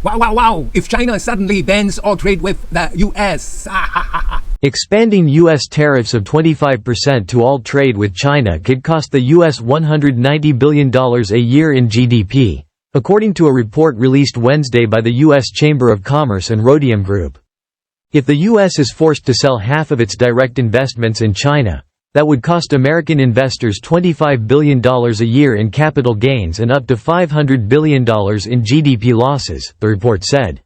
Wow, wow, wow! If China suddenly bans all trade with the US. Expanding U.S. tariffs of 25% to all trade with China could cost the U.S. $190 billion a year in GDP, according to a report released Wednesday by the U.S. Chamber of Commerce and Rhodium Group. If the U.S. is forced to sell half of its direct investments in China, that would cost American investors $25 billion a year in capital gains and up to $500 billion in GDP losses, the report said.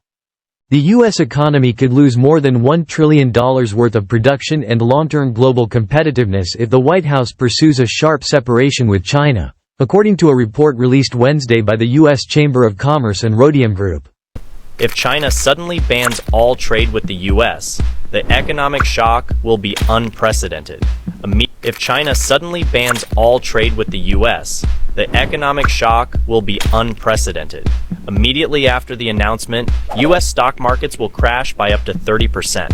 The U.S. economy could lose more than $1 trillion worth of production and long-term global competitiveness if the White House pursues a sharp separation with China, according to a report released Wednesday by the U.S. Chamber of Commerce and Rhodium Group. If China suddenly bans all trade with the U.S., the economic shock will be unprecedented. If China suddenly bans all trade with the U.S., the economic shock will be unprecedented. Immediately after the announcement, U.S. stock markets will crash by up to 30%.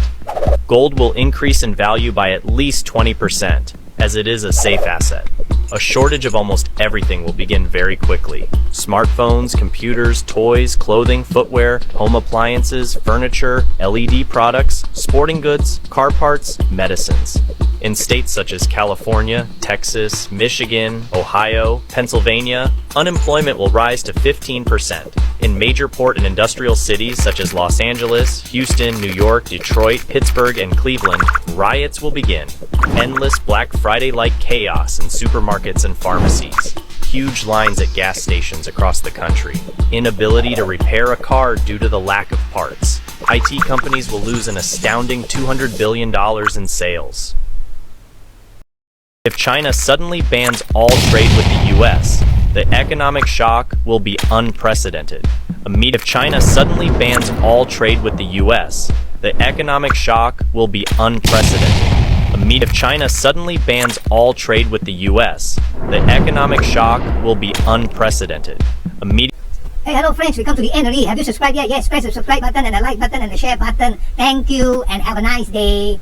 Gold will increase in value by at least 20%, as it is a safe asset. A shortage of almost everything will begin very quickly. Smartphones, computers, toys, clothing, footwear, home appliances, furniture, LED products, sporting goods, car parts, medicines. In states such as California, Texas, Michigan, Ohio, Pennsylvania, unemployment will rise to 15%. In major port and industrial cities such as Los Angeles, Houston, New York, Detroit, Pittsburgh, and Cleveland, riots will begin. Endless Black Friday-like chaos in supermarkets and pharmacies. Huge lines at gas stations across the country. Inability to repair a car due to the lack of parts. IT companies will lose an astounding $200 billion in sales. If China suddenly bans all trade with the U.S., the economic shock will be unprecedented. If China suddenly bans all trade with the U.S., the economic shock will be unprecedented. If China suddenly bans all trade with the U.S., the economic shock will be unprecedented. Hey, hello friends, we come to the end already. Have you subscribed yet? Yes, press the subscribe button and the like button and the share button. Thank you and have a nice day.